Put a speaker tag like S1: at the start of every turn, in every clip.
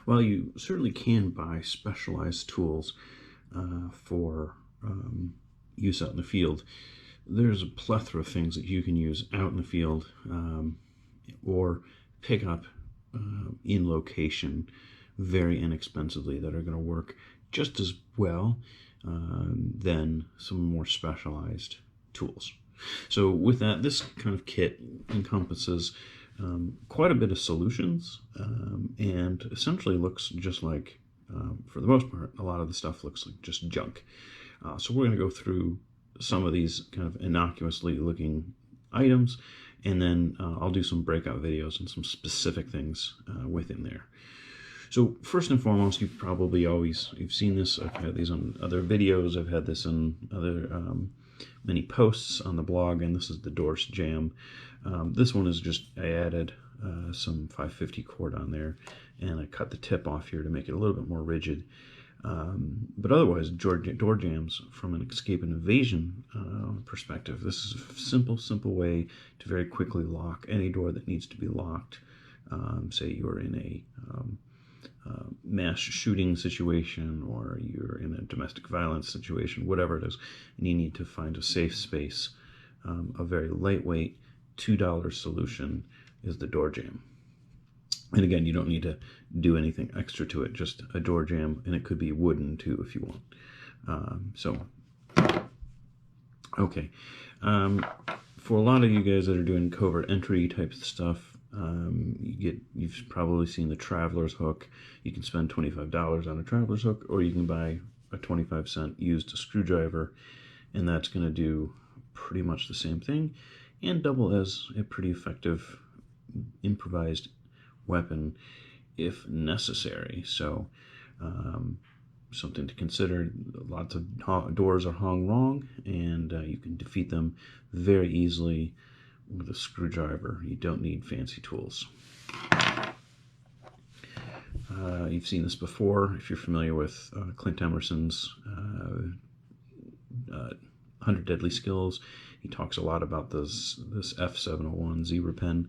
S1: While you certainly can buy specialized tools for use out in the field, there's a plethora of things that you can use out in the field or pick up in location very inexpensively that are going to work just as well than some more specialized tools. So with that, this kind of kit encompasses quite a bit of solutions and essentially looks just like, for the most part, a lot of the stuff looks like just junk. So we're going to go through some of these kind of innocuously looking items, and then I'll do some breakout videos and some specific things within there. So first and foremost, you've seen this. I've had these on other videos. I've had this in other many posts on the blog, and this is the Dorse Jam. This one is just, I added some 550 cord on there, and I cut the tip off here to make it a little bit more rigid. But otherwise, door jams from an escape and evasion perspective. This is a simple way to very quickly lock any door that needs to be locked. Say you're in a mass shooting situation, or you're in a domestic violence situation, whatever it is, and you need to find a safe space. A very lightweight $2 solution is the door jam. And again, you don't need to do anything extra to it, just a door jam, and it could be wooden too if you want. Okay. For a lot of you guys that are doing covert entry type stuff, you've probably seen the traveler's hook. You can spend $25 on a traveler's hook, or you can buy a 25-cent used screwdriver, and that's going to do pretty much the same thing and double as a pretty effective improvised weapon if necessary. So something to consider. Lots of doors are hung wrong, and you can defeat them very easily with a screwdriver. You don't need fancy tools. You've seen this before if you're familiar with Clint Emerson's 100 Deadly Skills. He talks a lot about this F701 Zebra Pen.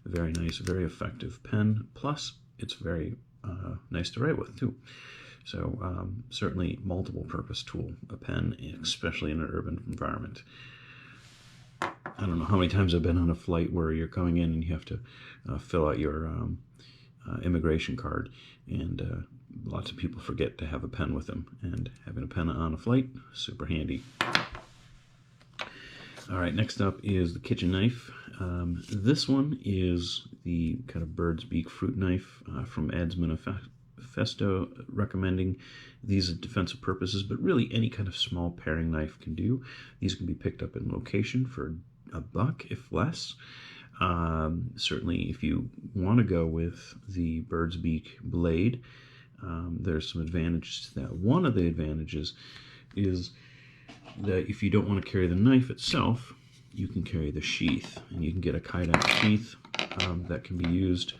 S1: Very nice, very effective pen. Plus, it's very nice to write with too. So certainly multiple purpose tool, a pen, especially in an urban environment. I don't know how many times I've been on a flight where you're coming in and you have to fill out your immigration card, and lots of people forget to have a pen with them, and having a pen on a flight, super handy. All right, next up is the kitchen knife. This one is the kind of bird's beak fruit knife from Ed's Manifesto, recommending these as defensive purposes, but really any kind of small paring knife can do. These can be picked up in location for $1, if less. Certainly, if you want to go with the bird's beak blade, there's some advantages to that. One of the advantages is that if you don't want to carry the knife itself, you can carry the sheath, and you can get a Kydex sheath that can be used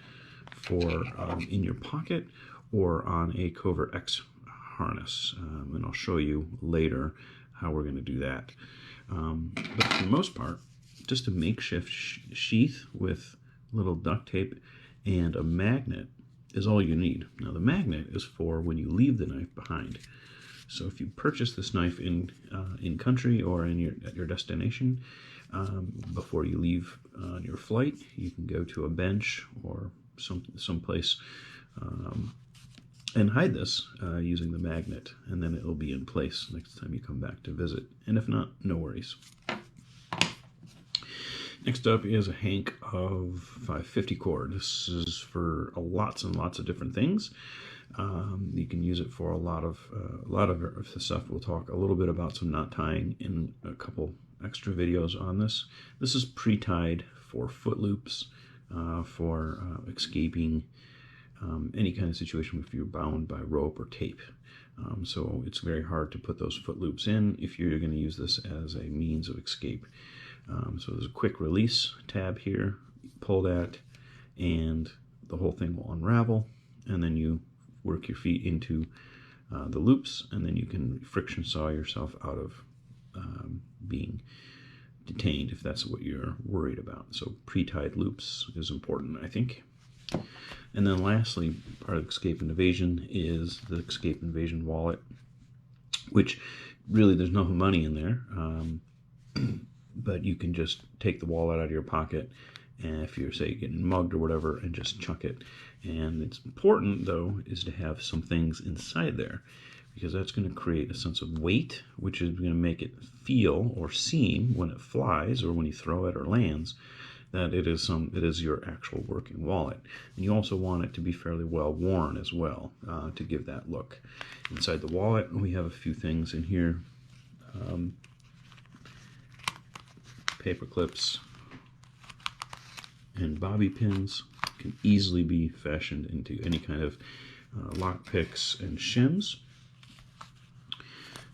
S1: for in your pocket or on a Covert X harness, and I'll show you later how we're going to do that. But for the most part, just a makeshift sheath with little duct tape and a magnet is all you need. Now the magnet is for when you leave the knife behind. So if you purchase this knife in country or at your destination, before you leave on your flight, you can go to a bench or someplace and hide this using the magnet, and then it'll be in place next time you come back to visit. And if not, no worries. Next up is a hank of 550 cord. This is for lots and lots of different things. You can use it for a lot of the stuff. We'll talk a little bit about some knot tying in a couple extra videos on this. This is pre-tied for foot loops, for escaping any kind of situation if you're bound by rope or tape. So it's very hard to put those foot loops in if you're going to use this as a means of escape. So there's a quick release tab here. You pull that, and the whole thing will unravel, and then you work your feet into the loops, and then you can friction saw yourself out of being detained if that's what you're worried about. So pre-tied loops is important, I think. And then lastly, part of escape and evasion is the escape and evasion wallet, which really there's no money in there, but you can just take the wallet out of your pocket, and if you're, say, getting mugged or whatever, and just chuck it. And it's important, though, is to have some things inside there, because that's going to create a sense of weight, which is going to make it feel or seem when it flies or when you throw it or lands that it is your actual working wallet. And you also want it to be fairly well worn as well, to give that look. Inside the wallet, we have a few things in here. Paper clips and bobby pins can easily be fashioned into any kind of lock picks and shims.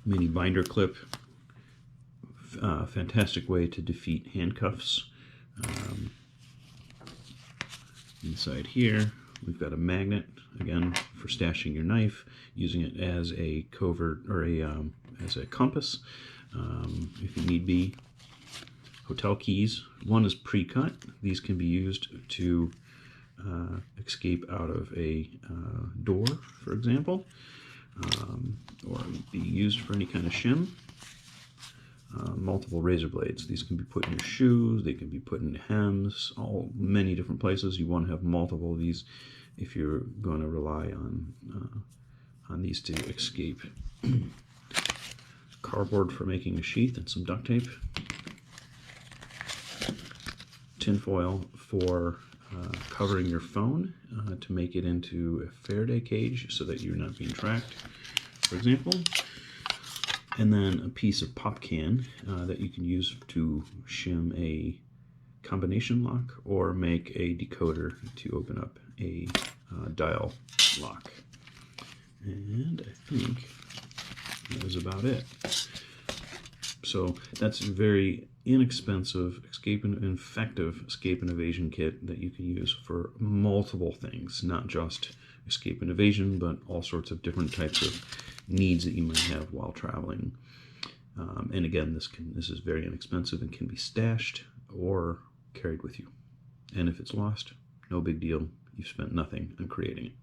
S1: Mini binder clip, fantastic way to defeat handcuffs. Inside here, we've got a magnet, again, for stashing your knife, using it as a covert or as a compass, if you need be. Hotel keys. One is pre-cut. These can be used to escape out of a door, for example, or be used for any kind of shim. Multiple razor blades. These can be put in your shoes, they can be put in hems, many different places. You want to have multiple of these if you're going to rely on these to escape. Cardboard for making a sheath and some duct tape. Tinfoil for covering your phone to make it into a Faraday cage so that you're not being tracked, for example. And then a piece of pop can that you can use to shim a combination lock or make a decoder to open up a dial lock. And I think that was about it. So that's a very inexpensive effective escape and evasion kit that you can use for multiple things, not just escape and evasion, but all sorts of different types of needs that you might have while traveling. And again, this is very inexpensive and can be stashed or carried with you. And if it's lost, no big deal. You've spent nothing on creating it.